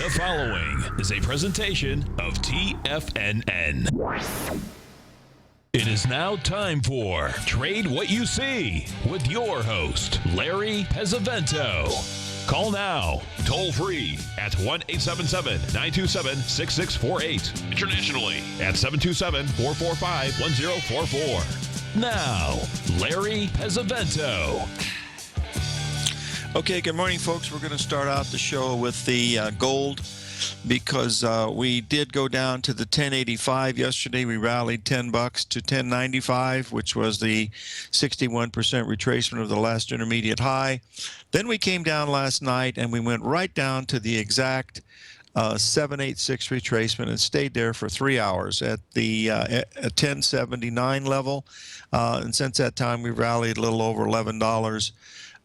The following is a presentation of TFNN. It is now time for Trade What You See with your host, Larry Pesavento. Call now, toll free at 1-877-927-6648. Internationally at 727-445-1044. Now, Larry Pesavento. Okay, good morning, folks. We're going to start out the show with the gold because we did go down to the 1085 yesterday. We rallied $10 to 1095, which was the 61% retracement of the last intermediate high. Then we came down last night and we went right down to the exact 786 retracement and stayed there for 3 hours at the 1079 level. And since that time, we rallied a little over $11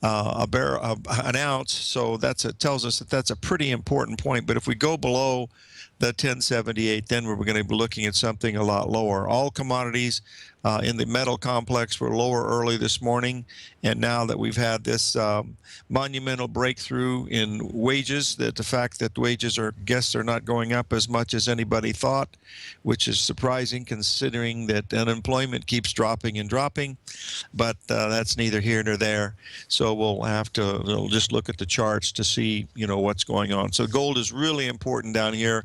an ounce, so tells us that that's a pretty important point. But if we go below the 1078, then we're going to be looking at something a lot lower. All commodities in the metal complex were lower early this morning, and now that we've had this monumental breakthrough in wages, that the fact that wages are not going up as much as anybody thought, which is surprising considering that unemployment keeps dropping and dropping, but that's neither here nor there. So we'll just look at the charts to see what's going on. So gold is really important down here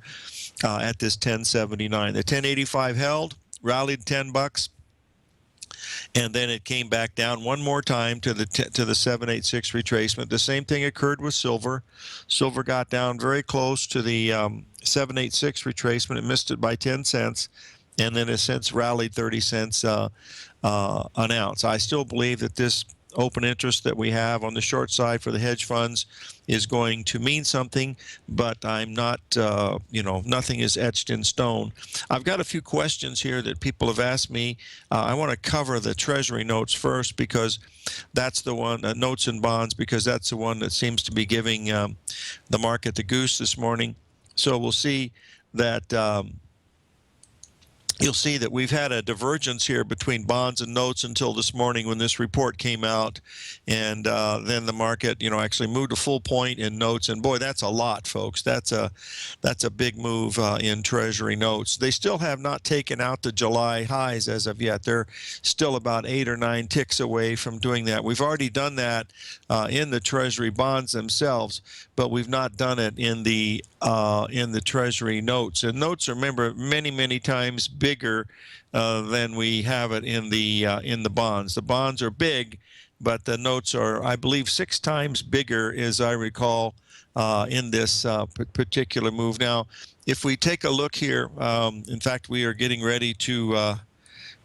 at this 1079. The 1085 held, rallied $10. And then it came back down one more time to the 786 retracement. The same thing occurred with silver. Silver got down very close to the 786 retracement. It missed it by 10 cents, and then has since rallied 30 cents an ounce. I still believe that this open interest that we have on the short side for the hedge funds is going to mean something, but I'm not, nothing is etched in stone. I've got a few questions here that people have asked me. I want to cover the Treasury notes first because that's the one, notes and bonds, because that's the one that seems to be giving the market the goose this morning. So we'll see that you'll see that we've had a divergence here between bonds and notes until this morning when this report came out, and then the market, actually moved a full point in notes. And boy, that's a lot, folks. That's a big move in Treasury notes. They still have not taken out the July highs as of yet. They're still about 8 or 9 ticks away from doing that. We've already done that in the Treasury bonds themselves, but we've not done it in the Treasury notes. And notes, remember, many times bigger than we have it in the bonds. The bonds are big, but the notes are, I believe, 6 times bigger, as I recall, in this particular move. Now, if we take a look here, in fact, we are getting ready to. In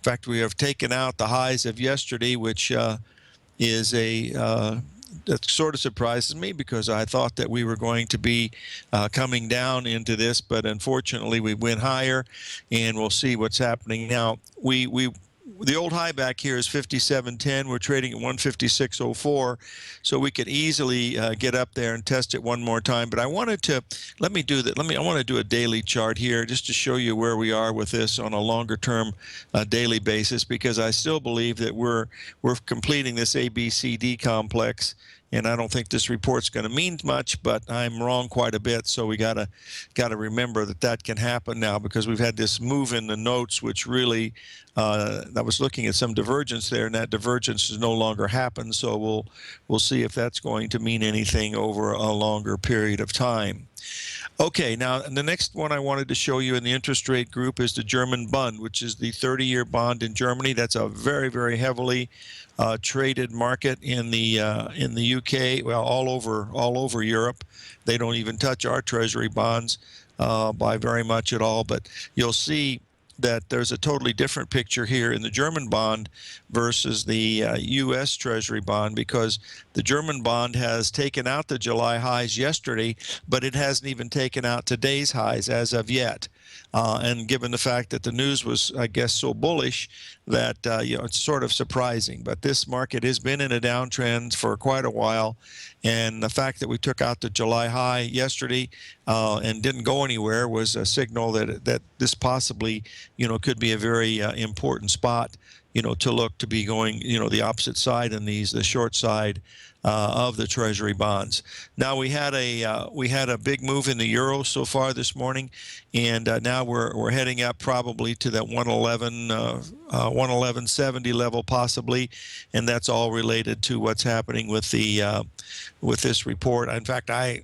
fact, we have taken out the highs of yesterday, which is that sort of surprises me because I thought that we were going to be coming down into this, but unfortunately we went higher, and we'll see what's happening now. The old high back here is 57.10. We're trading at 156.04, so we could easily get up there and test it one more time. But I wanted to I want to do a daily chart here just to show you where we are with this on a longer term daily basis, because I still believe that we're completing this ABCD complex. And I don't think this report's going to mean much, but I'm wrong quite a bit. So we gotta remember that can happen now, because we've had this move in the notes, which really I was looking at some divergence there, and that divergence has no longer happened. So we'll see if that's going to mean anything over a longer period of time. Okay, now the next one I wanted to show you in the interest rate group is the German Bund, which is the 30-year bond in Germany. That's a very heavily traded market in the UK, well, all over Europe. They don't even touch our Treasury bonds by very much at all. But you'll see that there's a totally different picture here in the German bond versus the U.S. Treasury bond, because the German bond has taken out the July highs yesterday, but it hasn't even taken out today's highs as of yet. And given the fact that the news was, I guess, so bullish that it's sort of surprising. But this market has been in a downtrend for quite a while, and the fact that we took out the July high yesterday and didn't go anywhere was a signal that this possibly, could be a very important spot to look to be going, the opposite side in the short side of the Treasury bonds. Now we had a big move in the euro so far this morning, and now we're heading up probably to that 111.70 level possibly, and that's all related to what's happening with the with this report. In fact, I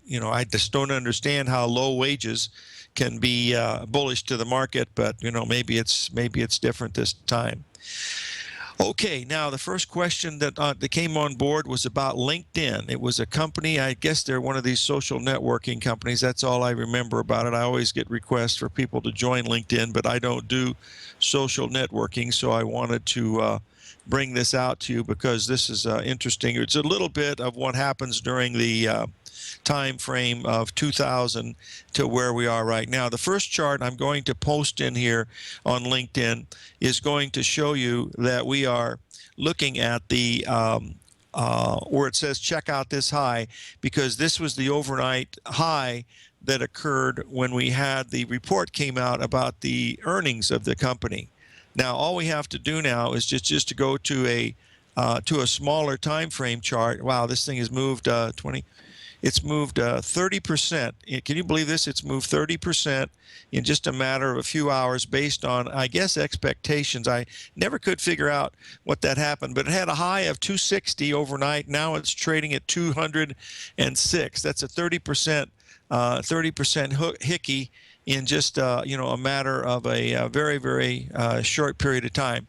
just don't understand how low wages can be bullish to the market, but maybe it's different this time. Okay, now the first question that came on board was about LinkedIn. It was a company, I guess they're one of these social networking companies. That's all I remember about it. I always get requests for people to join LinkedIn, but I don't do social networking, so I wanted to bring this out to you because this is interesting. It's a little bit of what happens during the time frame of 2000 to where we are right now. The first chart I'm going to post in here on LinkedIn is going to show you that we are looking at the where it says check out this high, because this was the overnight high that occurred when we had the report came out about the earnings of the company. Now all we have to do now is just to go to a smaller time frame chart. Wow, this thing has moved 20. It's moved 30%. Can you believe this? It's moved 30% in just a matter of a few hours based on, I guess, expectations. I never could figure out what that happened, but it had a high of 260 overnight. Now it's trading at 206. That's a 30% hickey in just a matter of a very, very short period of time.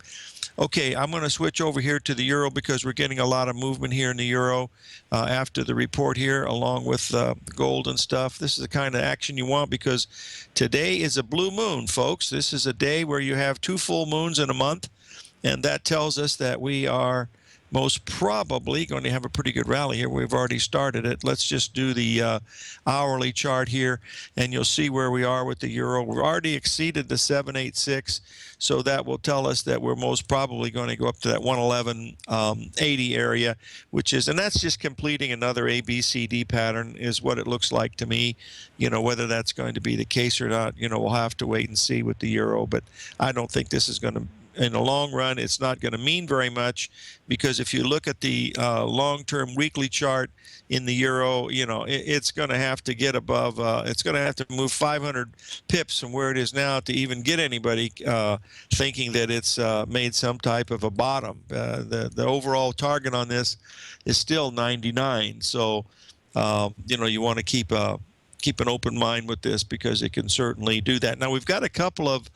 Okay, I'm going to switch over here to the euro because we're getting a lot of movement here in the euro after the report here, along with gold and stuff. This is the kind of action you want because today is a blue moon, folks. This is a day where you have 2 full moons in a month, and that tells us that we are most probably going to have a pretty good rally here. We've already started it. Let's just do the hourly chart here, and you'll see where we are with the euro. We've already exceeded the 786, so that will tell us that we're most probably going to go up to that 111.80 area, which is, and that's just completing another ABCD pattern is what it looks like to me. Whether that's going to be the case or not, we'll have to wait and see with the euro, but I don't think this is going to, in the long run, it's not going to mean very much, because if you look at the long-term weekly chart in the euro, it's going to have to get above, it's going to have to move 500 pips from where it is now to even get anybody thinking that it's made some type of a bottom. The overall target on this is still 99. So, you want to keep an open mind with this because it can certainly do that. Now we've got a couple of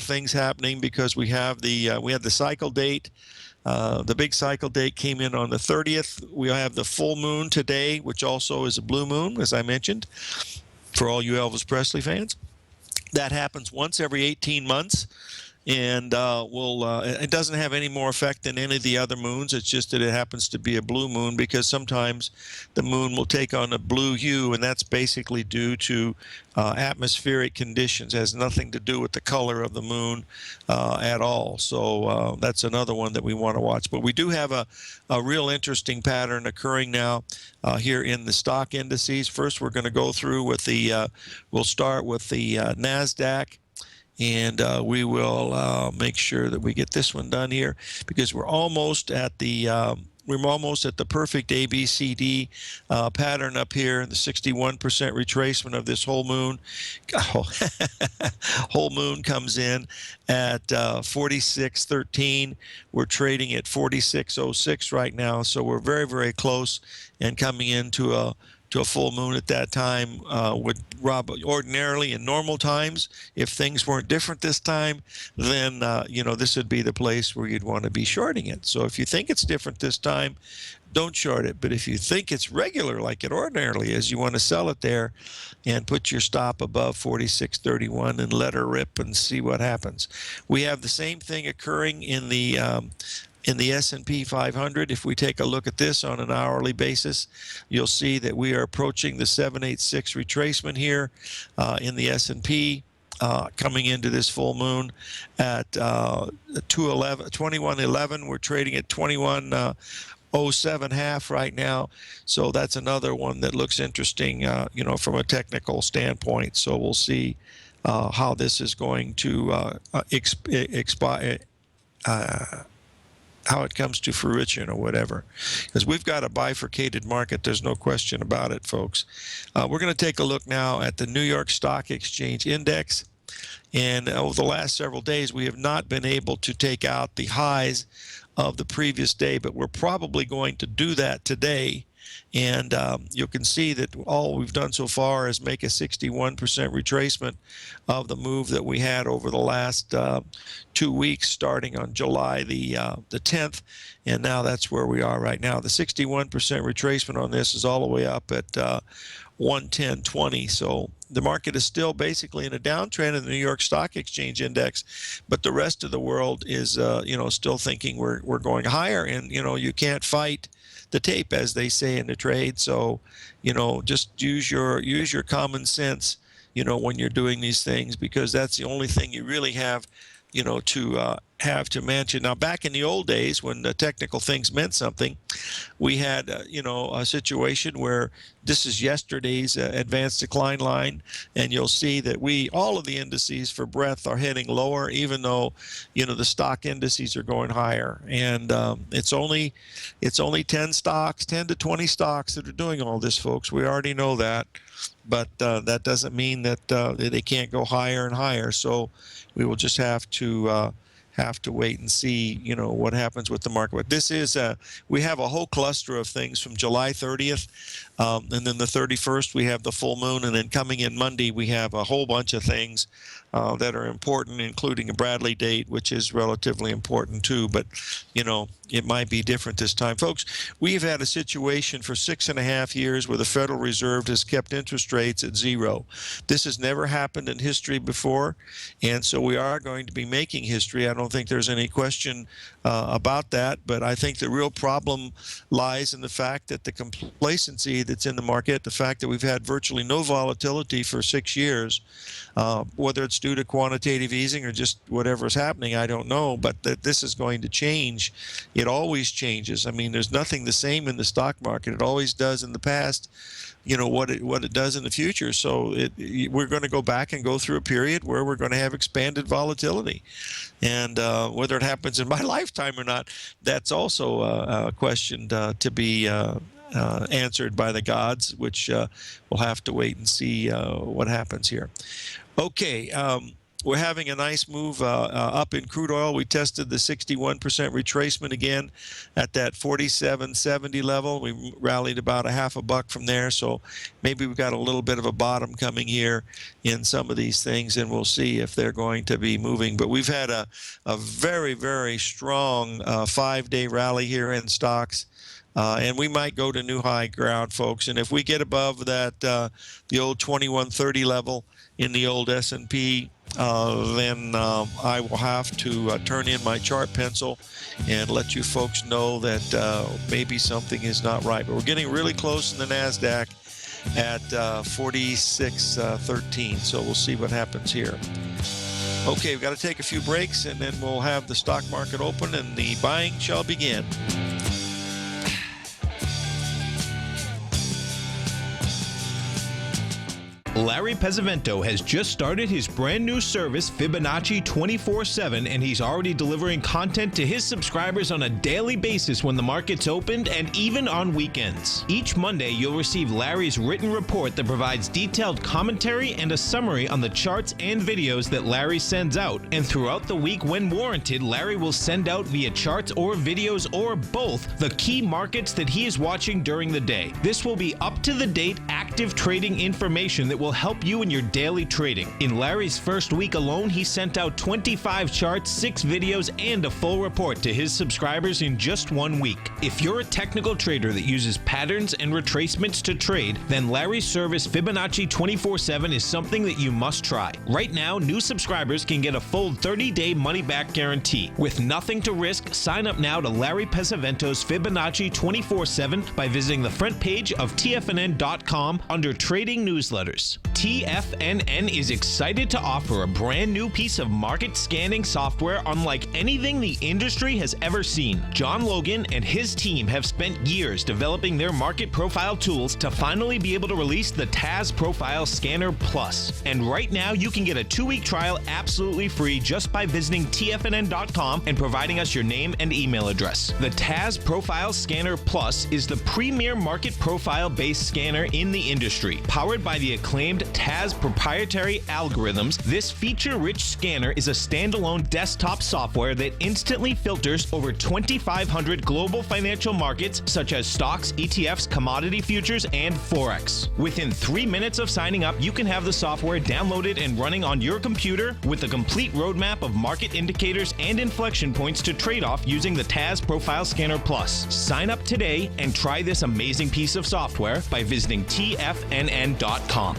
things happening because we have the cycle date. The big cycle date came in on the 30th. We have the full moon today, which also is a blue moon, as I mentioned, for all you Elvis Presley fans. That happens once every 18 months. And it doesn't have any more effect than any of the other moons. It's just that it happens to be a blue moon because sometimes the moon will take on a blue hue, and that's basically due to atmospheric conditions. It has nothing to do with the color of the moon at all. So that's another one that we want to watch. But we do have a real interesting pattern occurring now here in the stock indices. First, we're going to go through with we'll start with the NASDAQ. And we will make sure that we get this one done here because we're almost at the perfect ABCD pattern up here, the 61% retracement of this whole moon. Whole moon comes in at 46.13. We're trading at 46.06 right now, so we're very, very close and coming into a full moon at that time would rob ordinarily in normal times. If things weren't different this time, then this would be the place where you'd want to be shorting it. So if you think it's different this time, don't short it. But if you think it's regular like it ordinarily is, you want to sell it there and put your stop above 46.31 and let her rip and see what happens. We have the same thing occurring in the S&P 500. If we take a look at this on an hourly basis, you'll see that we are approaching the 786 retracement here in the S&P coming into this full moon at 2111. We're trading at 2107 half right now. So that's another one that looks interesting, from a technical standpoint. So we'll see how this is going to expire. how it comes to fruition or whatever, because we've got a bifurcated market. There's no question about it, folks. We're going to take a look now at the New York Stock Exchange Index. And over the last several days, we have not been able to take out the highs of the previous day, but we're probably going to do that today. And you can see that all we've done so far is make a 61% retracement of the move that we had over the last 2 weeks, starting on July the 10th. And now that's where we are right now. The 61% retracement on this is all the way up at 110.20. So the market is still basically in a downtrend in the New York Stock Exchange Index, but the rest of the world is, still thinking we're going higher. And, you can't fight the tape, as they say in the trade. So, just use your common sense, when you're doing these things, because that's the only thing you really have, to have to mention. Now, back in the old days when the technical things meant something, we had, a situation where this is yesterday's advanced decline line, and you'll see that all of the indices for breadth are heading lower, even though, the stock indices are going higher. And it's only 10 to 20 stocks that are doing all this, folks. We already know that. But that doesn't mean that they can't go higher and higher. So we will just have to wait and see, what happens with the market. But this is we have a whole cluster of things from July 30th, and then the 31st we have the full moon, and then coming in Monday we have a whole bunch of things that are important, including a Bradley date, which is relatively important too. But it might be different this time, folks. We've had a situation for 6.5 years where the Federal Reserve has kept interest rates at zero. This has never happened in history before, and so we are going to be making history. I don't think there's any question about that, but I think the real problem lies in the fact that the complacency that's in the market, the fact that we've had virtually no volatility for 6 years, whether it's due to quantitative easing or just whatever's happening, I don't know, but that this is going to change. It always changes. I mean, there's nothing the same in the stock market. It always does in the past, what it does in the future. So we're going to go back and go through a period where we're going to have expanded volatility. And whether it happens in my lifetime or not, that's also a question to be answered by the gods, which we'll have to wait and see what happens here. Okay, we're having a nice move up in crude oil. We tested the 61% retracement again at that 47.70 level. We rallied about $0.50 from there, so maybe we've got a little bit of a bottom coming here in some of these things, and we'll see if they're going to be moving. But we've had a very, very strong 5-day rally here in stocks. And we might go to new high ground, folks. And if we get above that, the old 2130 level in the old S&P, then I will have to turn in my chart pencil and let you folks know that maybe something is not right. But we're getting really close in the NASDAQ at 46.13. So we'll see what happens here. Okay, we've got to take a few breaks, and then we'll have the stock market open, and the buying shall begin. Larry Pesavento has just started his brand new service, Fibonacci 24/7, and he's already delivering content to his subscribers on a daily basis when the market's opened and even on weekends. Each Monday, you'll receive Larry's written report that provides detailed commentary and a summary on the charts and videos that Larry sends out. And throughout the week, when warranted, Larry will send out via charts or videos or both the key markets that he is watching during the day. This will be up-to-the-date, active trading information that will help you in your daily trading. In Larry's first week alone, he sent out 25 charts, 6 videos, and a full report to his subscribers in just 1 week. If you're a technical trader that uses patterns and retracements to trade, then Larry's service Fibonacci 24/7 is something that you must try. Right now, new subscribers can get a full 30-day money-back guarantee. With nothing to risk, sign up now to Larry Pesavento's Fibonacci 24/7 by visiting the front page of TFNN.com under Trading Newsletters. service. TFNN is excited to offer a brand new piece of market scanning software unlike anything the industry has ever seen. John Logan and his team have spent years developing their market profile tools to finally be able to release the TAS Profile Scanner Plus. And right now, you can get a 2-week trial absolutely free just by visiting TFNN.com and providing us your name and email address. The TAS Profile Scanner Plus is the premier market profile-based scanner in the industry. Powered by the acclaimed TAS proprietary algorithms, this feature-rich scanner is a standalone desktop software that instantly filters over 2,500 global financial markets such as stocks, ETFs, commodity futures, and Forex. Within 3 minutes of signing up, you can have the software downloaded and running on your computer with a complete roadmap of market indicators and inflection points to trade off using the TAS Profile Scanner Plus. Sign up today and try this amazing piece of software by visiting TFNN.com.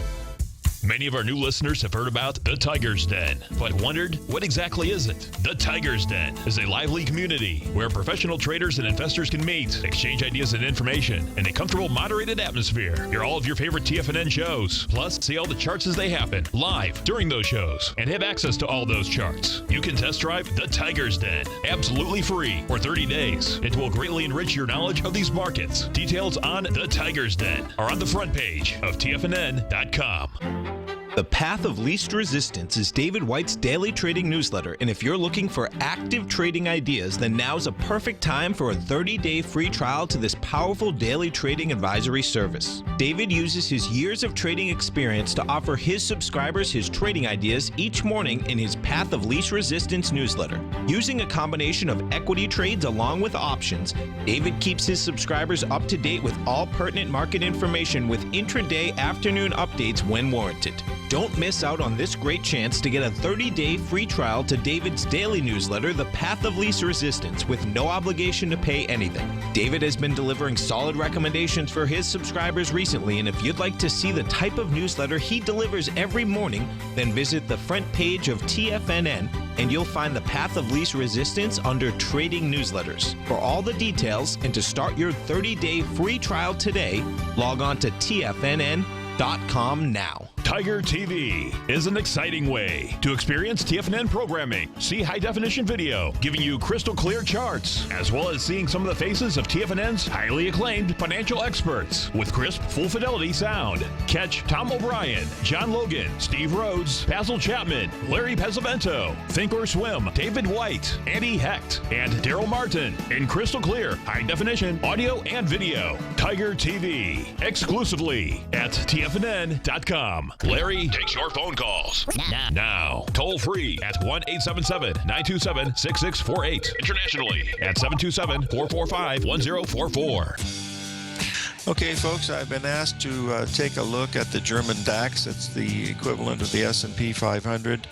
Many of our new listeners have heard about the Tiger's Den, but wondered, what exactly is it? The Tiger's Den is a lively community where professional traders and investors can meet, exchange ideas and information in a comfortable, moderated atmosphere. Hear all of your favorite TFNN shows, plus see all the charts as they happen live during those shows, and have access to all those charts. You can test drive the Tiger's Den absolutely free for 30 days. It will greatly enrich your knowledge of these markets. Details on the Tiger's Den are on the front page of TFNN.com. The Path of Least Resistance is David White's daily trading newsletter, and if you're looking for active trading ideas, then now's a perfect time for a 30-day free trial to this powerful daily trading advisory service. David uses his years of trading experience to offer his subscribers his trading ideas each morning in his Path of Least Resistance newsletter. Using a combination of equity trades along with options, David keeps his subscribers up to date with all pertinent market information with intraday afternoon updates when warranted. Don't miss out on this great chance to get a 30-day free trial to David's daily newsletter, The Path of Least Resistance, with no obligation to pay anything. David has been delivering solid recommendations for his subscribers recently, and if you'd like to see the type of newsletter he delivers every morning, then visit the front page of TFNN and you'll find The Path of Least Resistance under Trading Newsletters. For all the details and to start your 30-day free trial today, log on to TFNN.com now. Tiger TV is an exciting way to experience TFNN programming. See high-definition video giving you crystal clear charts, as well as seeing some of the faces of TFNN's highly acclaimed financial experts with crisp, full-fidelity sound. Catch Tom O'Brien, John Logan, Steve Rhodes, Basil Chapman, Larry Pesavento, Think or Swim, David White, Andy Hecht, and Daryl Martin in crystal clear, high-definition audio and video. Tiger TV, exclusively at TFNN.com. Larry takes your phone calls now. Toll free at 1-877-927-6648. Internationally at 727-445-1044. Okay, folks, I've been asked to take a look at the German DAX. It's the equivalent of the S&P 500.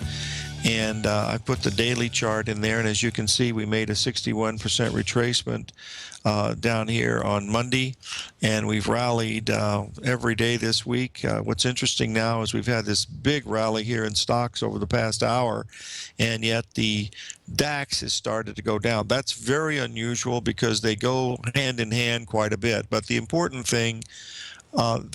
And I put the daily chart in there, and as you can see, we made a 61% retracement down here on Monday, and we've rallied every day this week. What's interesting now is we've had this big rally here in stocks over the past hour, and yet the DAX has started to go down. That's very unusual because they go hand in hand quite a bit. But the important thing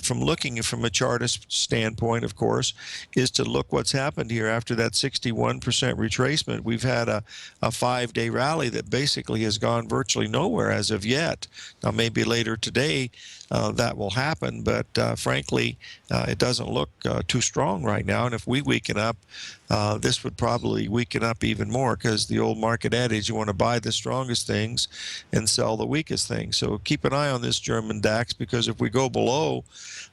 from looking from a chartist standpoint, of course, is to look what's happened here after that 61% retracement. We've had a 5-day rally that basically has gone virtually nowhere as of yet. Now, maybe later today that will happen, but frankly, it doesn't look too strong right now. And if we weaken up, this would probably weaken up even more, because the old market adage, you want to buy the strongest things and sell the weakest things. So keep an eye on this German DAX, because if we go below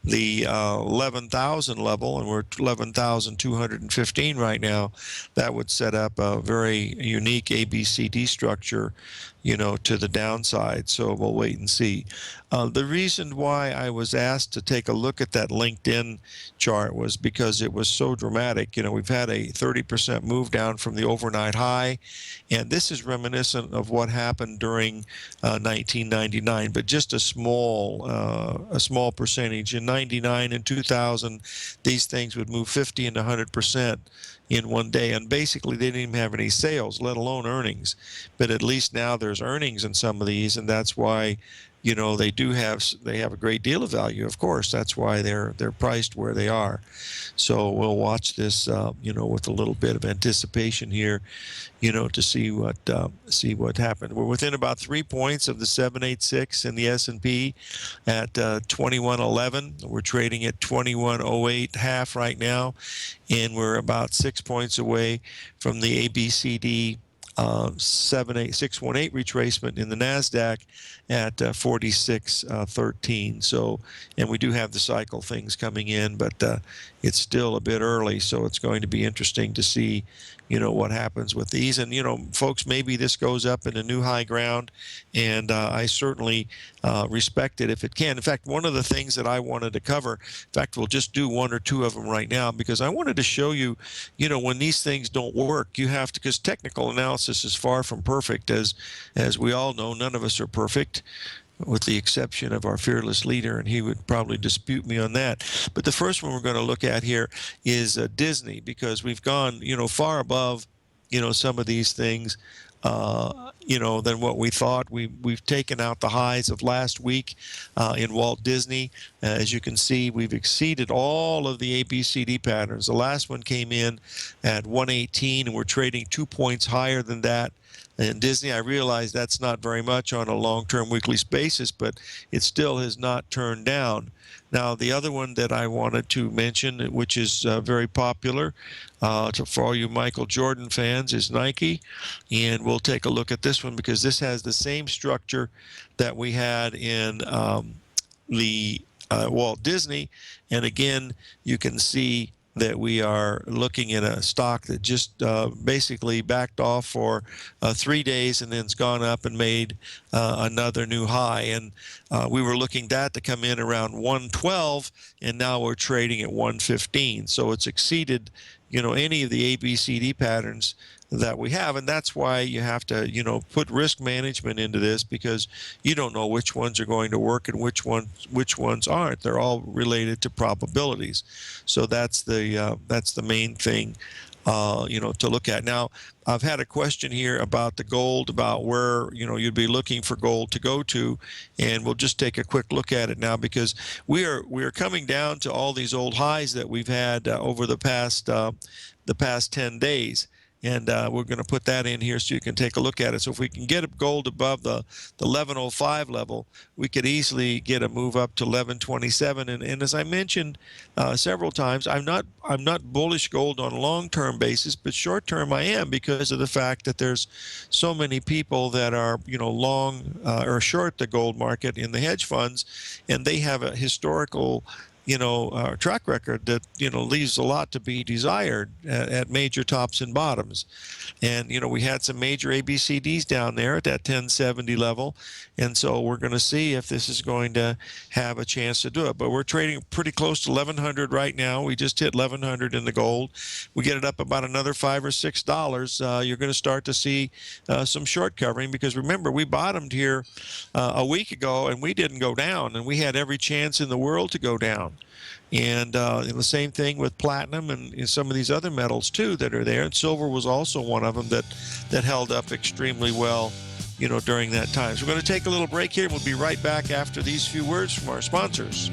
the 11,000 level, and we're 11,215 right now, that would set up a very unique ABCD structure, you know, to the downside. So we'll wait and see. The reason why I was asked to take a look at that LinkedIn chart was because it was so dramatic. You know, we've had a 30% move down from the overnight high, and this is reminiscent of what happened during 1999, but just a small percentage. In 99 and 2000, these things would move 50 and 100% in one day, and basically they didn't even have any sales, let alone earnings. But at least now there's earnings in some of these, and that's why they have a great deal of value. Of course, that's why they're priced where they are. So we'll watch this, with a little bit of anticipation here, to see what happened. We're within about 3 points of the 786 in the S&P at 2111. We're trading at 2108 half right now, and we're about 6 points away from the ABCD 78618 retracement in the NASDAQ at 4613. So, and we do have the cycle things coming in, but it's still a bit early, so it's going to be interesting to see, what happens with these. And, folks, maybe this goes up in a new high ground, and I certainly respect it if it can. In fact, one of the things that I wanted to cover, in fact, we'll just do one or two of them right now, because I wanted to show you, when these things don't work, you have to, because technical analysis is far from perfect, as we all know. None of us are perfect, with the exception of our fearless leader, and he would probably dispute me on that. But the first one we're going to look at here is Disney, because we've gone, far above, some of these things, than what we thought. We've taken out the highs of last week in Walt Disney. As you can see, we've exceeded all of the ABCD patterns. The last one came in at 118, and we're trading 2 points higher than that. In Disney, I realize that's not very much on a long-term weekly basis, but it still has not turned down. Now, the other one that I wanted to mention, which is very popular for all you Michael Jordan fans, is Nike. And we'll take a look at this one, because this has the same structure that we had in the Walt Disney. And again, you can see that we are looking at a stock that just basically backed off for 3 days, and then it's gone up and made another new high. And we were looking that to come in around 112, and now we're trading at 115. So it's exceeded, any of the ABCD patterns that we have. And that's why you have to, put risk management into this, because you don't know which ones are going to work and which ones aren't. They're all related to probabilities. So that's the main thing, to look at. Now, I've had a question here about the gold, about where, you'd be looking for gold to go to, and we'll just take a quick look at it now, because we are coming down to all these old highs that we've had over the past 10 days. And we're going to put that in here so you can take a look at it. So if we can get gold above the 1105 level, we could easily get a move up to 1127. And as I mentioned several times, I'm not bullish gold on a long-term basis, but short-term I am, because of the fact that there's so many people that are long or short the gold market in the hedge funds, and they have a historical track record that, leaves a lot to be desired at major tops and bottoms. And, we had some major ABCDs down there at that 1070 level. And so we're going to see if this is going to have a chance to do it. But we're trading pretty close to 1100 right now. We just hit 1100 in the gold. We get it up about another $5 or $6. You're going to start to see some short covering, because remember, we bottomed here a week ago and we didn't go down, and we had every chance in the world to go down. And the same thing with platinum and some of these other metals too that are there. And silver was also one of them that held up extremely well, during that time. So we're going to take a little break here, and we'll be right back after these few words from our sponsors.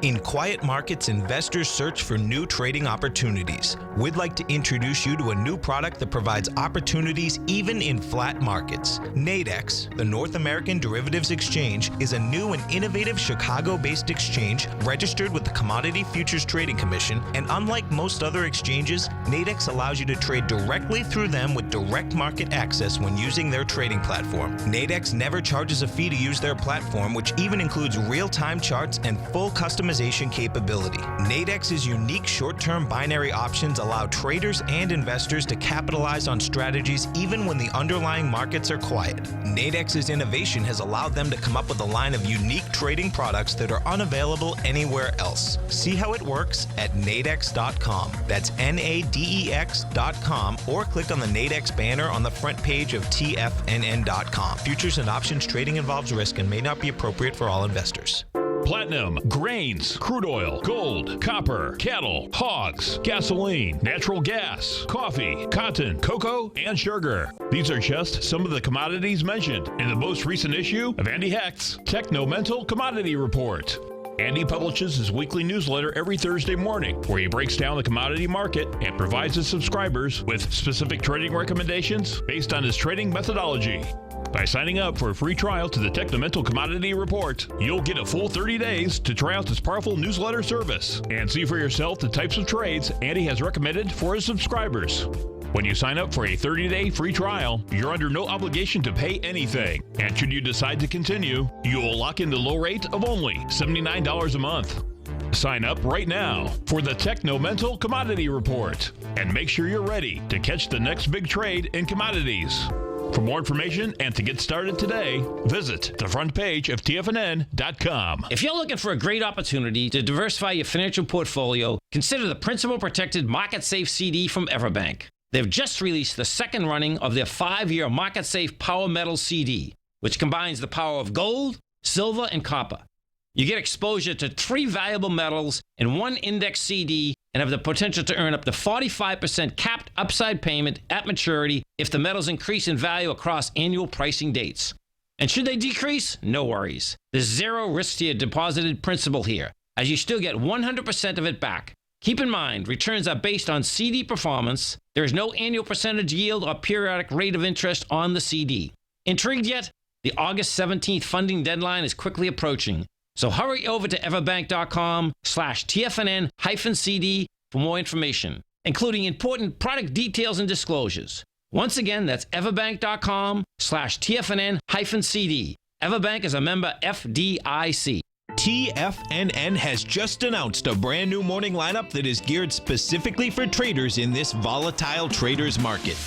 In quiet markets, investors search for new trading opportunities. We'd like to introduce you to a new product that provides opportunities even in flat markets. Nadex, the North American Derivatives Exchange, is a new and innovative Chicago-based exchange registered with the Commodity Futures Trading Commission, and unlike most other exchanges, Nadex allows you to trade directly through them with direct market access when using their trading platform. Nadex never charges a fee to use their platform, which even includes real-time charts and full customization optimization capability. Nadex's unique short-term binary options allow traders and investors to capitalize on strategies even when the underlying markets are quiet. Nadex's innovation has allowed them to come up with a line of unique trading products that are unavailable anywhere else. See how it works at nadex.com. That's nadex.com, or click on the Nadex banner on the front page of TFNN.com. Futures and options trading involves risk and may not be appropriate for all investors. Platinum, grains, crude oil, gold, copper, cattle, hogs, gasoline, natural gas, coffee, cotton, cocoa, and sugar. These are just some of the commodities mentioned in the most recent issue of Andy Hecht's Techno-Mental Commodity Report. Andy publishes his weekly newsletter every Thursday morning, where he breaks down the commodity market and provides his subscribers with specific trading recommendations based on his trading methodology. By signing up for a free trial to the Techno-Mental Commodity Report, you'll get a full 30 days to try out this powerful newsletter service and see for yourself the types of trades Andy has recommended for his subscribers. When you sign up for a 30-day free trial, you're under no obligation to pay anything. And should you decide to continue, you will lock in the low rate of only $79 a month. Sign up right now for the Techno-Mental Commodity Report and make sure you're ready to catch the next big trade in commodities. For more information and to get started today, visit the front page of TFNN.com. If you're looking for a great opportunity to diversify your financial portfolio, consider the Principal Protected Market Safe CD from Everbank. They've just released the second running of their 5-year Market Safe Power Metals CD, which combines the power of gold, silver, and copper. You get exposure to 3 valuable metals in one index CD and have the potential to earn up to 45% capped upside payment at maturity if the metals increase in value across annual pricing dates. And should they decrease? No worries. There's zero risk to your deposited principal here, as you still get 100% of it back. Keep in mind, returns are based on CD performance. There is no annual percentage yield or periodic rate of interest on the CD. Intrigued yet? The August 17th funding deadline is quickly approaching. So hurry over to everbank.com/TFNN-CD for more information, including important product details and disclosures. Once again, that's everbank.com/TFNN-CD. Everbank is a member FDIC. TFNN has just announced a brand new morning lineup that is geared specifically for traders in this volatile traders market.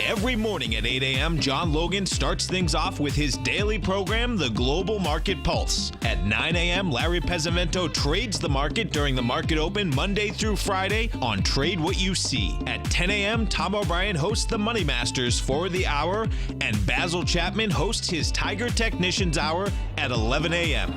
Every morning at 8 a.m., John Logan starts things off with his daily program, The Global Market Pulse. At 9 a.m., Larry Pesavento trades the market during the market open Monday through Friday on Trade What You See. At 10 a.m., Tom O'Brien hosts the Money Masters for the hour, and Basil Chapman hosts his Tiger Technicians Hour at 11 a.m.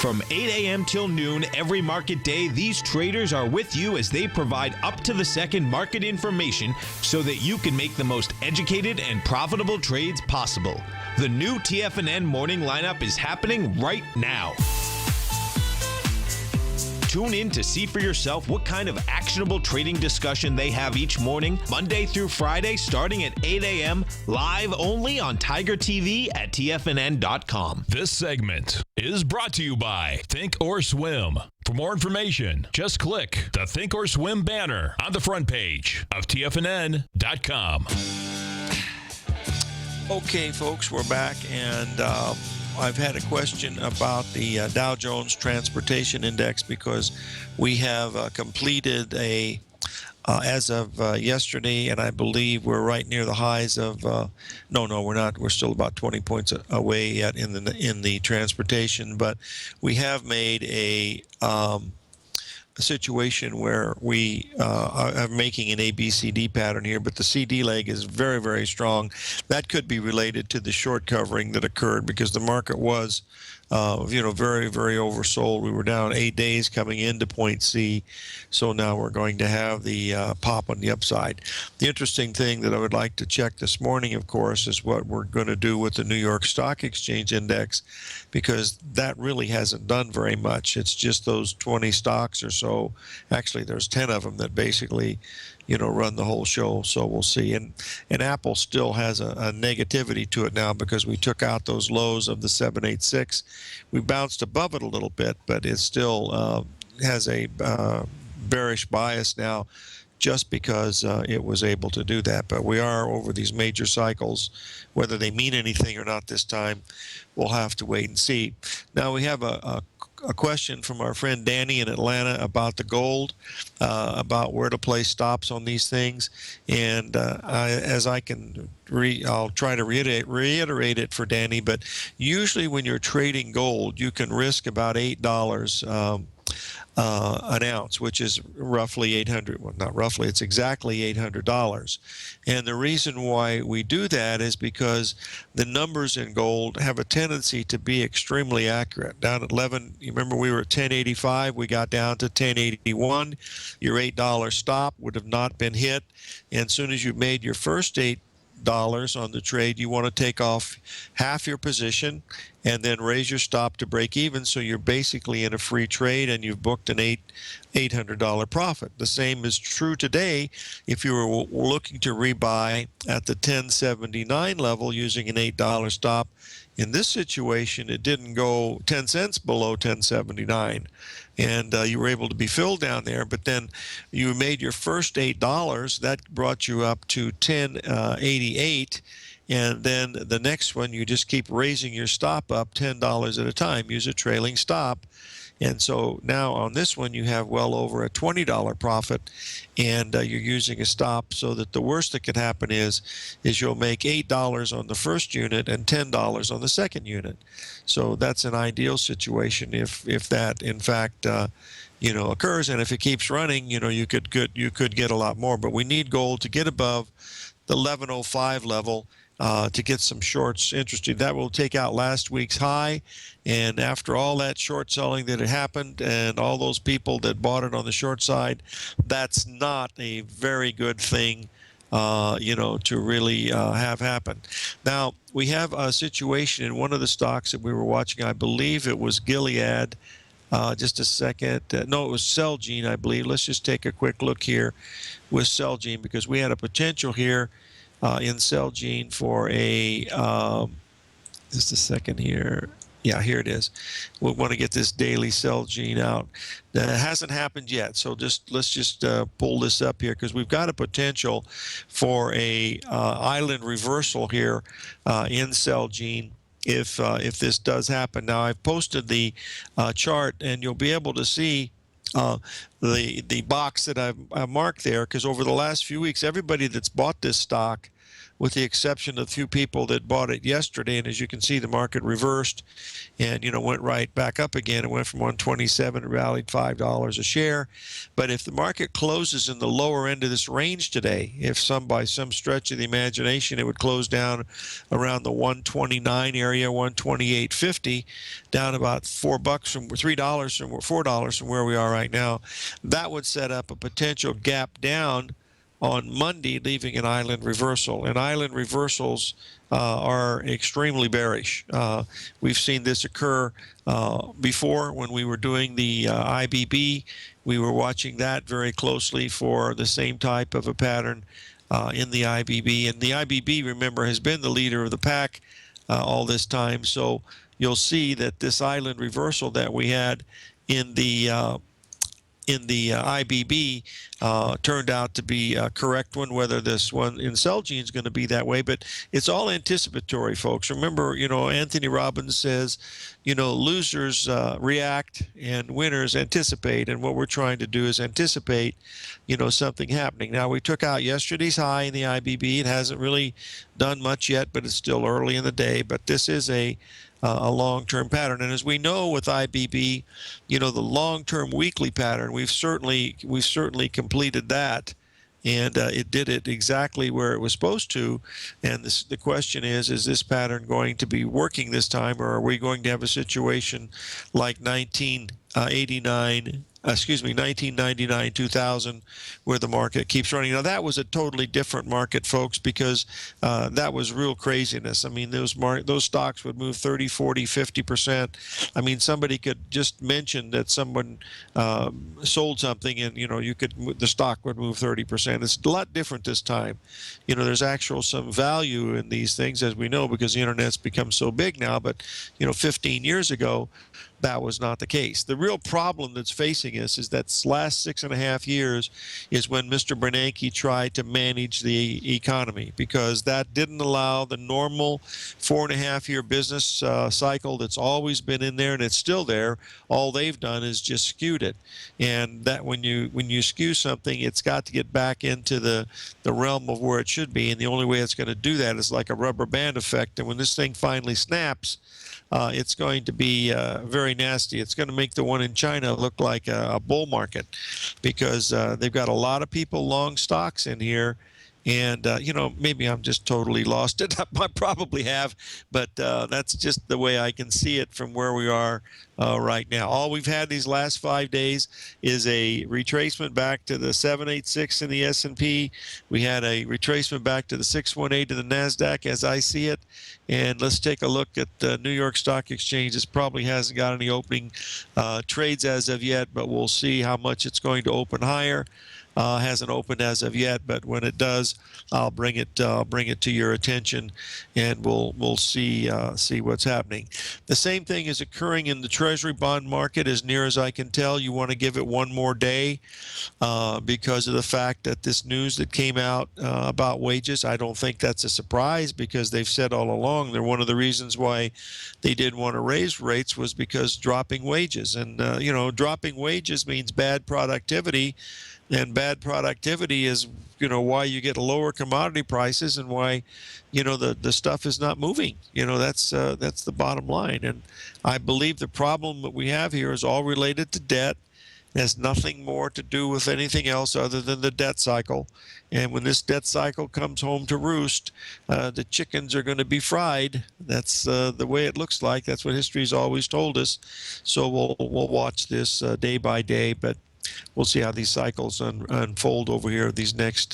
From 8 a.m. till noon every market day, these traders are with you as they provide up-to-the-second market information so that you can make the most educated and profitable trades possible. The new TFNN morning lineup is happening right now. Tune in to see for yourself what kind of actionable trading discussion they have each morning, Monday through Friday, starting at 8 a.m., live only on Tiger TV at TFNN.com. This segment is brought to you by Think or Swim. For more information, just click the Think or Swim banner on the front page of TFNN.com. Okay, folks, we're back, and I've had a question about the Dow Jones Transportation Index because we have completed as of yesterday, and I believe we're right near the highs of. No, we're not. We're still about 20 points away yet in the transportation, but we have made a situation where we are making an ABCD pattern here, but the CD leg is very, very strong. That could be related to the short covering that occurred because the market was, very, very oversold. We were down 8 days coming into point C, so now we're going to have the pop on the upside. The interesting thing that I would like to check this morning, of course, is what we're going to do with the New York Stock Exchange Index, because that really hasn't done very much. It's just those 20 stocks or so. Actually, there's 10 of them that basically, run the whole show. So we'll see. And Apple still has a negativity to it now because we took out those lows of the 786. We bounced above it a little bit, but it still has a bearish bias now just because it was able to do that. But we are over these major cycles. Whether they mean anything or not this time, we'll have to wait and see. Now we have a question from our friend Danny in Atlanta about the gold, about where to place stops on these things. And I'll try to reiterate it for Danny, but usually when you're trading gold, you can risk about $8 an ounce, which is roughly 800. Well, not roughly, it's exactly $800. And the reason why we do that is because the numbers in gold have a tendency to be extremely accurate. Down at 11, you remember we were at 1085, we got down to 1081. Your $8 stop would have not been hit. And as soon as you made your first $8 on the trade, you want to take off half your position and then raise your stop to break even, so you're basically in a free trade and you've booked an $800 profit. The same is true today if you were looking to rebuy at the 1079 level using an $8 stop. In this situation, it didn't go 10 cents below 1079, and you were able to be filled down there, but then you made your first $8. That brought you up to 1088, and then the next one, you just keep raising your stop up $10 at a time. Use a trailing stop. And so now on this one, you have well over a $20 profit, and you're using a stop, so that the worst that could happen is you'll make $8 on the first unit and $10 on the second unit. So that's an ideal situation if that, in fact, occurs. And if it keeps running, you could get a lot more. But we need gold to get above the 1105 level to get some shorts interested. That will take out last week's high. And after all that short selling that had happened and all those people that bought it on the short side, that's not a very good thing, to really have happen. Now, we have a situation in one of the stocks that we were watching. I believe it was Gilead. Just a second. No, it was Celgene, I believe. Let's just take a quick look here with Celgene, because we had a potential here in Celgene for a, just a second here. Yeah, here it is. We want to get this daily Celgene out. That hasn't happened yet, so let's just pull this up here, because we've got a potential for a island reversal here in Celgene if this does happen. Now, I've posted the chart, and you'll be able to see the box that I've marked there, because over the last few weeks, everybody that's bought this stock, with the exception of a few people that bought it yesterday, and as you can see, the market reversed and went right back up again. It went from 127, it rallied $5 a share. But if the market closes in the lower end of this range today, if by some stretch of the imagination it would close down around the 129 area, 128.50, down about $4 from $4 from where we are right now, that would set up a potential gap down on Monday, leaving an island reversal. And island reversals are extremely bearish. We've seen this occur before when we were doing the IBB. We were watching that very closely for the same type of a pattern in the IBB. And the IBB, remember, has been the leader of the pack all this time. So you'll see that this island reversal that we had in the IBB turned out to be a correct one. Whether this one in Celgene is going to be that way, but it's all anticipatory, folks. Remember, Anthony Robbins says, losers react and winners anticipate, and what we're trying to do is anticipate, something happening. Now, we took out yesterday's high in the IBB. It hasn't really done much yet, but it's still early in the day. But this is a long-term pattern, and as we know with IBB, the long-term weekly pattern, we've certainly completed that, and it did it exactly where it was supposed to. And the question is this pattern going to be working this time, or are we going to have a situation like 1999, 2000, where the market keeps running? Now, that was a totally different market, folks, because that was real craziness. I mean, those stocks would move 30, 40, 50%. I mean, somebody could just mention that someone sold something, and the stock would move 30%. It's a lot different this time. There's some value in these things, as we know, because the internet's become so big now. But 15 years ago, that was not the case. The real problem that's facing us is that last 6.5 years is when Mr. Bernanke tried to manage the economy, because that didn't allow the normal 4.5-year business cycle that's always been in there, and it's still there. All they've done is just skewed it. And that when you skew something, it's got to get back into the realm of where it should be. And the only way it's going to do that is like a rubber band effect. And when this thing finally snaps, it's going to be very nasty. It's going to make the one in China look like a bull market, because they've got a lot of people long stocks in here. And, maybe I'm just totally lost it. I probably have, but that's just the way I can see it from where we are right now. All we've had these last 5 days is a retracement back to the 786 in the S&P. We had a retracement back to the 618 to the NASDAQ as I see it. And let's take a look at the New York Stock Exchange. This probably hasn't got any opening trades as of yet, but we'll see how much it's going to open higher. Hasn't opened as of yet, but when it does, I'll bring it to your attention, and we'll see what's happening. The same thing is occurring in the Treasury bond market, as near as I can tell. You want to give it one more day because of the fact that this news that came out about wages. I don't think that's a surprise, because they've said all along they're one of the reasons why they did want to raise rates was because dropping wages, and dropping wages means bad productivity. And bad productivity is, why you get lower commodity prices, and why, the stuff is not moving. That's the bottom line. And I believe the problem that we have here is all related to debt. It has nothing more to do with anything else other than the debt cycle. And when this debt cycle comes home to roost, the chickens are going to be fried. That's the way it looks like. That's what history's always told us. So we'll watch this day by day, but we'll see how these cycles unfold over here these next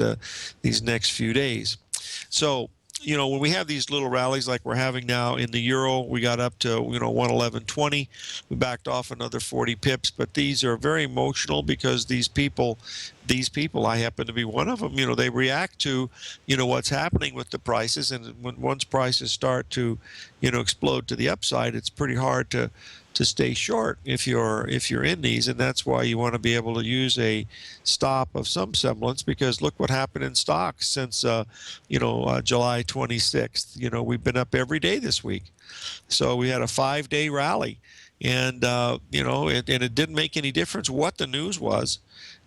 few days. So, when we have these little rallies like we're having now in the euro, we got up to 111.20. We backed off another 40 pips, but these are very emotional, because these people, I happen to be one of them. They react to what's happening with the prices, and once prices start to explode to the upside, it's pretty hard to stay short if you're in these. And that's why you want to be able to use a stop of some semblance, because look what happened in stocks since July 26th. We've been up every day this week. So we had a 5-day rally, and it didn't make any difference what the news was.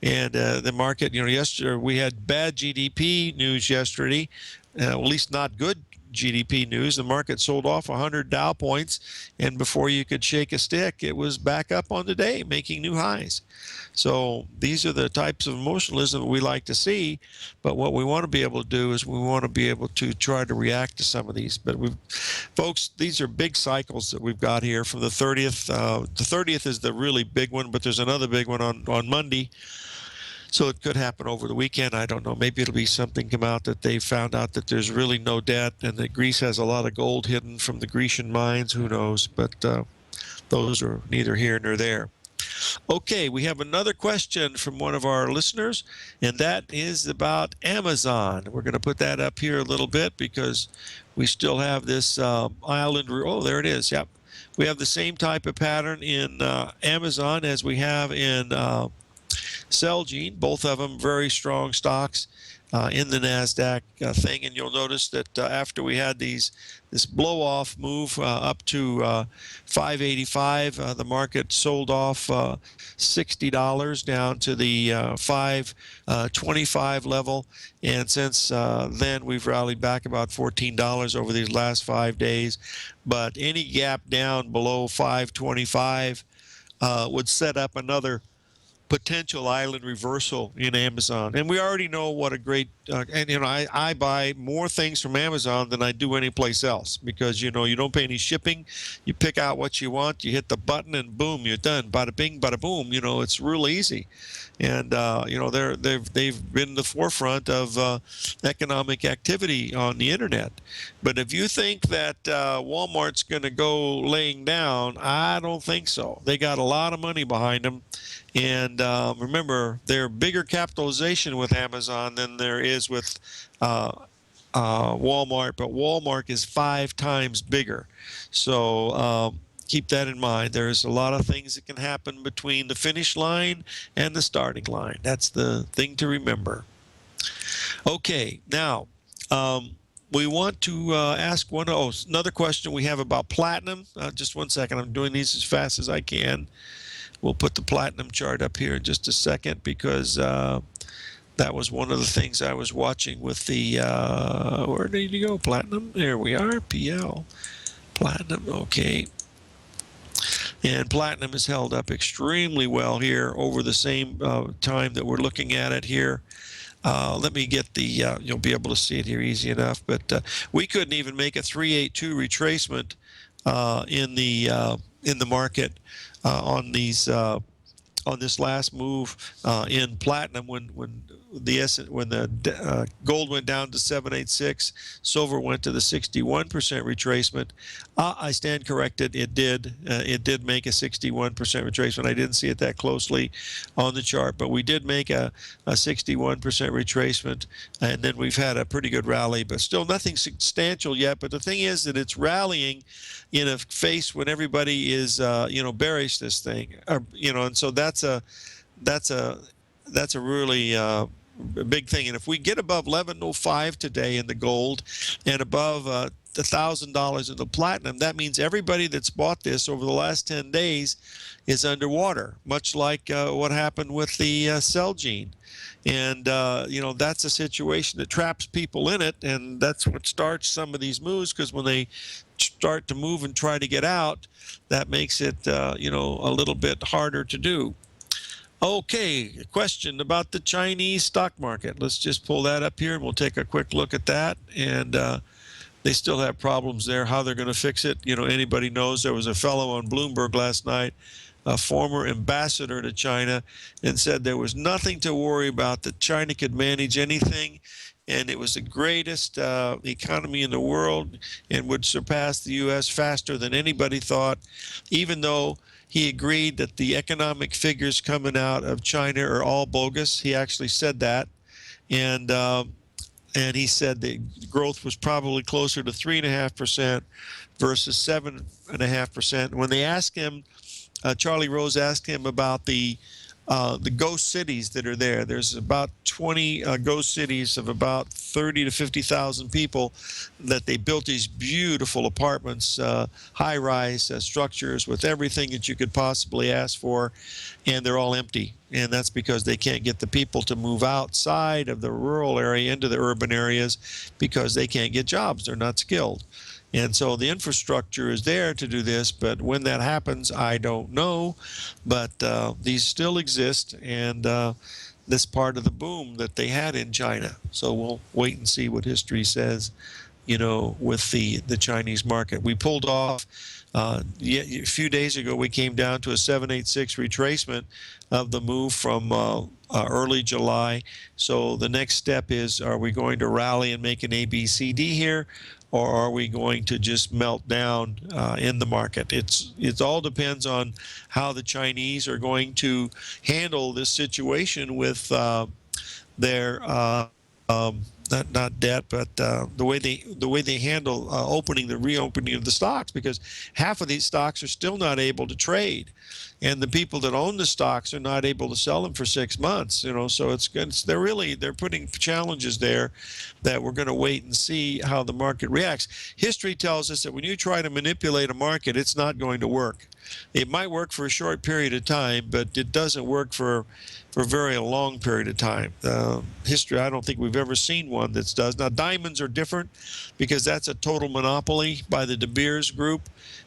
And the market, yesterday we had bad GDP news yesterday, at least not good GDP news. The market sold off 100 Dow points, and before you could shake a stick, it was back up on the day, making new highs. So these are the types of emotionalism that we like to see, but what we want to be able to do is we want to be able to try to react to some of these. But folks, these are big cycles that we've got here from the 30th. The 30th is the really big one, but there's another big one on Monday. So it could happen over the weekend. I don't know. Maybe it'll be something come out that they found out that there's really no debt, and that Greece has a lot of gold hidden from the Grecian mines. Who knows? But those are neither here nor there. Okay, we have another question from one of our listeners, and that is about Amazon. We're going to put that up here a little bit, because we still have this island. Oh, there it is. Yep. We have the same type of pattern in Amazon as we have in Celgene, both of them very strong stocks in the NASDAQ thing. And you'll notice that after we had this blow-off move up to 585, the market sold off $60 down to the 525 level. And since then, we've rallied back about $14 over these last 5 days. But any gap down below 525 would set up another potential island reversal in Amazon. And we already know what a great and I buy more things from Amazon than I do any place else, because you don't pay any shipping. You pick out what you want, you hit the button, and boom, you're done. Bada bing, bada boom. It's real easy. And they've been the forefront of economic activity on the internet. But if you think that Walmart's going to go laying down, I don't think so. They got a lot of money behind them. And remember, there's bigger capitalization with Amazon than there is with Walmart, but Walmart is 5 times bigger. So keep that in mind. There's a lot of things that can happen between the finish line and the starting line. That's the thing to remember. Okay, now we want to ask another question we have about platinum. Just one second. I'm doing these as fast as I can. We'll put the platinum chart up here in just a second because that was one of the things I was watching with the, where did you go? Platinum? There we are, PL. Platinum, okay. And platinum is held up extremely well here over the same time that we're looking at it here. Let me get the, you'll be able to see it here easy enough, but we couldn't even make a 382 retracement in the market on these on this last move in platinum when the gold went down to 786, silver went to the 61% retracement. I stand corrected. It did make a 61% retracement. I didn't see it that closely on the chart, but we did make a 61% retracement, and then we've had a pretty good rally, but still nothing substantial yet. But the thing is that it's rallying in a face when everybody is bearish this thing, and so that's a really big thing. And if we get above 1105 today in the gold and above $1,000 in the platinum, that means everybody that's bought this over the last 10 days is underwater, much like what happened with the Celgene. And that's a situation that traps people in it, and that's what starts some of these moves, because when they start to move and try to get out, that makes it a little bit harder to do. Okay, a question about the Chinese stock market. Let's just pull that up here and we'll take a quick look at that. And they still have problems there. How they're going to fix it, anybody knows. There was a fellow on Bloomberg last night, a former ambassador to China, and said there was nothing to worry about, that China could manage anything, and it was the greatest economy in the world and would surpass the U.S. faster than anybody thought, even though he agreed that the economic figures coming out of China are all bogus. He actually said that, and he said the growth was probably closer to 3.5% versus 7.5%. When they asked him, Charlie Rose asked him about the ghost cities that are there. There's about 20 ghost cities of about 30 to 50,000 people that they built these beautiful apartments, high-rise structures with everything that you could possibly ask for, and they're all empty. And that's because they can't get the people to move outside of the rural area into the urban areas because they can't get jobs. They're not skilled. And so the infrastructure is there to do this, but when that happens, I don't know. But these still exist, and this part of the boom that they had in China. So we'll wait and see what history says, with the Chinese market. We pulled off a few days ago. We came down to a 786 retracement of the move from early July. So the next step is, are we going to rally and make an ABCD here, or are we going to just melt down in the market? It all depends on how the Chinese are going to handle this situation with their not debt, but the way they handle reopening of the stocks, because half of these stocks are still not able to trade, and the people that own the stocks are not able to sell them for 6 months. So they're putting challenges there that we're going to wait and see how the market reacts. History tells us that when you try to manipulate a market, it's not going to work. It might work for a short period of time, but it doesn't work for a very long period of time. History, I don't think we've ever seen one that does. Now, diamonds are different because that's a total monopoly by the De Beers group,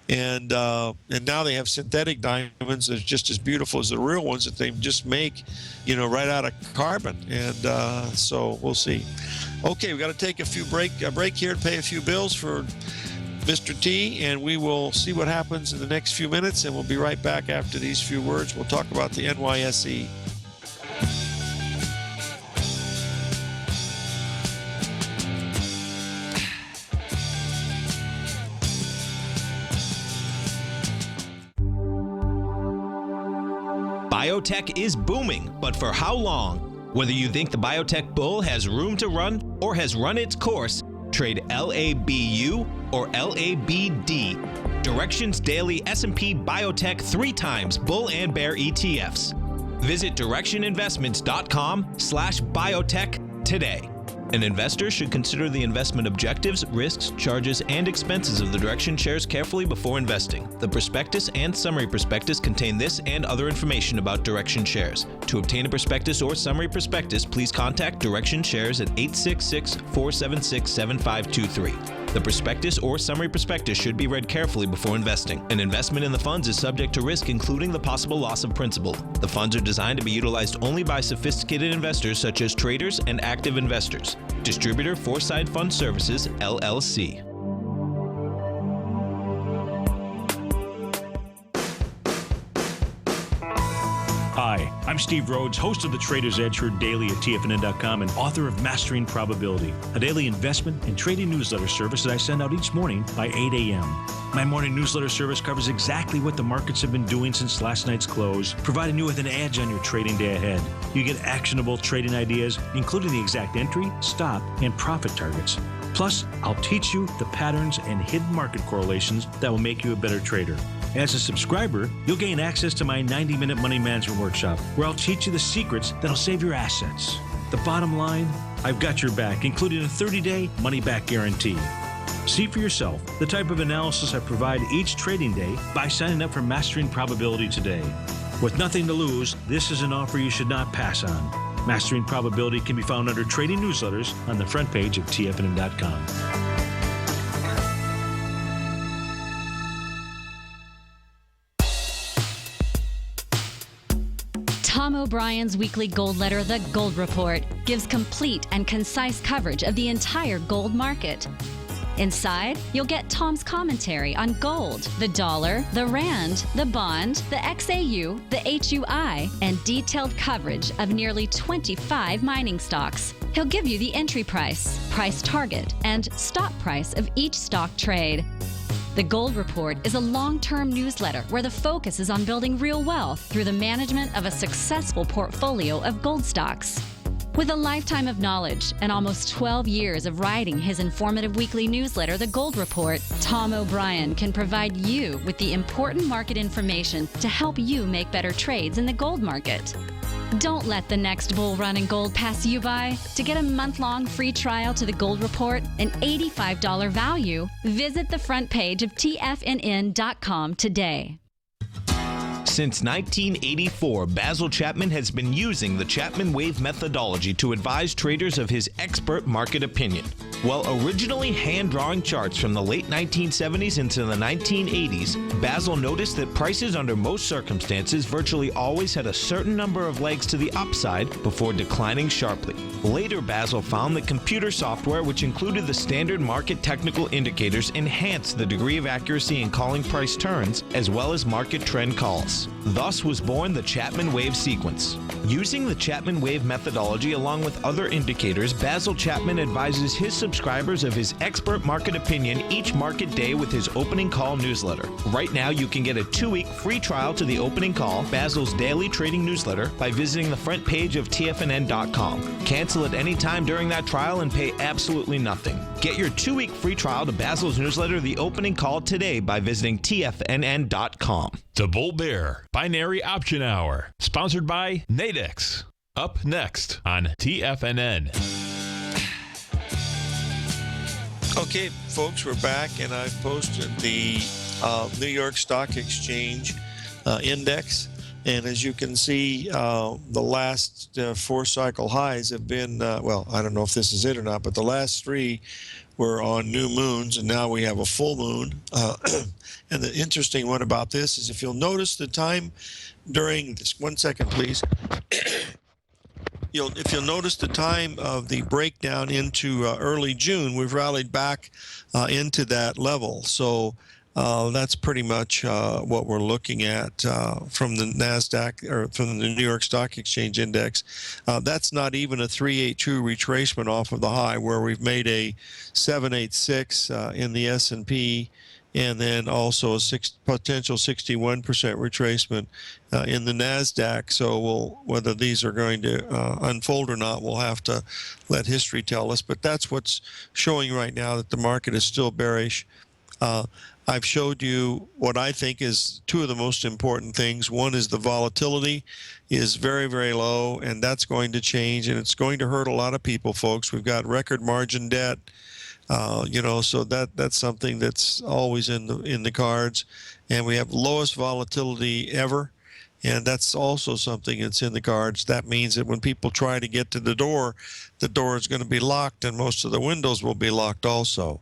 and now they have synthetic diamonds that's just as beautiful as the real ones that they just make, right out of carbon. And so we'll see. Okay, we got to take a break here to pay a few bills for Mr. T, and we will see what happens in the next few minutes, and we'll be right back after these few words. We'll talk about the NYSE. Biotech is booming, but for how long? Whether you think the biotech bull has room to run or has run its course, trade LABU, or LABD. Direction's daily S&P Biotech 3 times bull and bear ETFs. Visit directioninvestments.com/biotech today. An investor should consider the investment objectives, risks, charges, and expenses of the Direction shares carefully before investing. The prospectus and summary prospectus contain this and other information about Direction shares. To obtain a prospectus or summary prospectus, please contact Direction shares at 866-476-7523. The prospectus or summary prospectus should be read carefully before investing. An investment in the funds is subject to risk, including the possible loss of principal. The funds are designed to be utilized only by sophisticated investors such as traders and active investors. Distributor Foreside Fund Services, LLC. Hi, I'm Steve Rhodes, host of the Trader's Edge, heard daily at TFNN.com and author of Mastering Probability, a daily investment and trading newsletter service that I send out each morning by 8 a.m. My morning newsletter service covers exactly what the markets have been doing since last night's close, providing you with an edge on your trading day ahead. You get actionable trading ideas, including the exact entry, stop, and profit targets. Plus, I'll teach you the patterns and hidden market correlations that will make you a better trader. As a subscriber, you'll gain access to my 90-minute money management workshop, where I'll teach you the secrets that'll save your assets. The bottom line, I've got your back, including a 30-day money-back guarantee. See for yourself the type of analysis I provide each trading day by signing up for Mastering Probability today. With nothing to lose, this is an offer you should not pass on. Mastering Probability can be found under Trading Newsletters on the front page of TFNN.com. Tom O'Brien's weekly gold letter, The Gold Report, gives complete and concise coverage of the entire gold market. Inside, you'll get Tom's commentary on gold, the dollar, the rand, the bond, the XAU, the HUI, and detailed coverage of nearly 25 mining stocks. He'll give you the entry price, price target, and stop price of each stock trade. The Gold Report is a long-term newsletter where the focus is on building real wealth through the management of a successful portfolio of gold stocks. With a lifetime of knowledge and almost 12 years of writing his informative weekly newsletter, The Gold Report, Tom O'Brien can provide you with the important market information to help you make better trades in the gold market. Don't let the next bull run in gold pass you by. To get a month-long free trial to The Gold Report, an $85 value, visit the front page of TFNN.com today. Since 1984, Basil Chapman has been using the Chapman Wave methodology to advise traders of his expert market opinion. While originally hand-drawing charts from the late 1970s into the 1980s, Basil noticed that prices under most circumstances virtually always had a certain number of legs to the upside before declining sharply. Later, Basil found that computer software, which included the standard market technical indicators, enhanced the degree of accuracy in calling price turns as well as market trend calls. Thus was born the Chapman Wave sequence. Using the Chapman Wave methodology along with other indicators, Basil Chapman advises his subscribers of his expert market opinion each market day with his opening call newsletter. Right now, you can get a 2-week free trial to the opening call, Basil's daily trading newsletter, by visiting the front page of TFNN.com. Cancel at any time during that trial and pay absolutely nothing. Get your 2-week free trial to Basil's newsletter, The Opening Call, today by visiting TFNN.com. The Bull Bear Binary Option Hour, sponsored by Nadex. Up next on TFNN. Okay, folks, we're back, and I've posted the New York Stock Exchange index. And as you can see, the last 4 cycle highs have been, well, I don't know if this is it or not, but the last 3 were on new moons, and now we have a full moon. And the interesting one about this is if you'll notice the time during this, 1 second, please. If you'll notice the time of the breakdown into early June, we've rallied back into that level. So that's pretty much what we're looking at from the NASDAQ or from the New York Stock Exchange Index. That's not even a 382 retracement off of the high, where we've made a 786 in the S&P and then also a potential 61% retracement in the NASDAQ. So whether these are going to unfold or not, we'll have to let history tell us. But that's what's showing right now, that the market is still bearish. I've showed you what I think is two of the most important things. One is the volatility is very, very low, and that's going to change, and it's going to hurt a lot of people, folks. We've got record margin debt. So that's something that's always in the cards, and we have lowest volatility ever, and that's also something that's in the cards. That means that when people try to get to the door is going to be locked, and most of the windows will be locked also.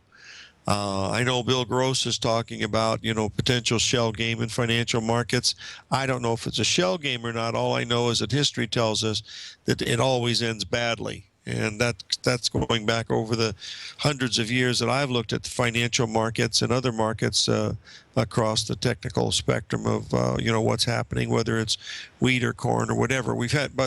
I know Bill Gross is talking about, potential shell game in financial markets. I don't know if it's a shell game or not. All I know is that history tells us that it always ends badly. And that's going back over the hundreds of years that I've looked at the financial markets and other markets across the technical spectrum of what's happening, whether it's wheat or corn or whatever.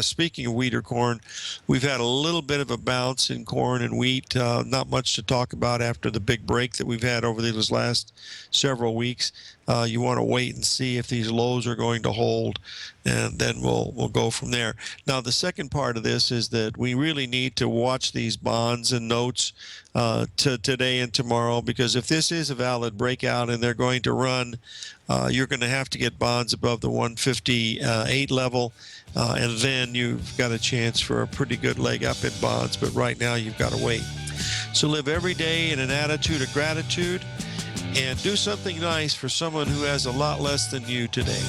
Speaking of wheat or corn, we've had a little bit of a bounce in corn and wheat. Not much to talk about after the big break that we've had over these last several weeks. You want to wait and see if these lows are going to hold, and then we'll go from there. Now, the second part of this is that we really need to watch these bonds and notes today and tomorrow, because if this is a valid breakout and they're going to run, you're going to have to get bonds above the 158 level, and then you've got a chance for a pretty good leg up in bonds. But right now, you've got to wait. So live every day in an attitude of gratitude, and do something nice for someone who has a lot less than you today.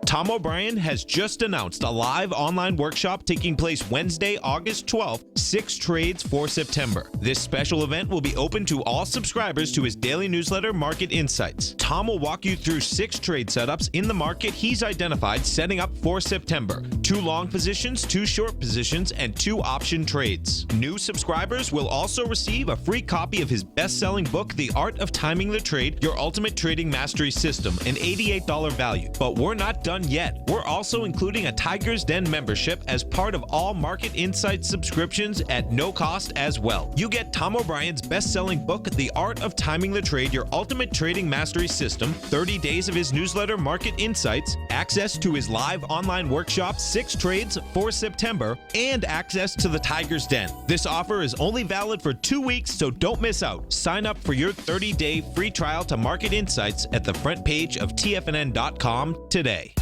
Tom O'Brien has just announced a live online workshop taking place Wednesday, August 12th, 6 trades for September. This special event will be open to all subscribers to his daily newsletter, Market Insights. Tom will walk you through 6 trade setups in the market he's identified setting up for September. 2 long positions, 2 short positions, and 2 option trades. New subscribers will also receive a free copy of his best-selling book, The Art of Timing the Trade, Your Ultimate Trading Mastery System, an $88 value. But we're not done yet. We're also including a Tiger's Den membership as part of all Market Insights subscriptions at no cost as well. You get Tom O'Brien's best-selling book, The Art of Timing the Trade, Your Ultimate Trading Mastery System, 30 days of his newsletter, Market Insights, access to his live online workshop, 6 trades for September, and access to the Tiger's Den. This offer is only valid for 2 weeks, so don't miss out. Sign up for your 30-day free trial to Market Insights at the front page of TFNN.com today.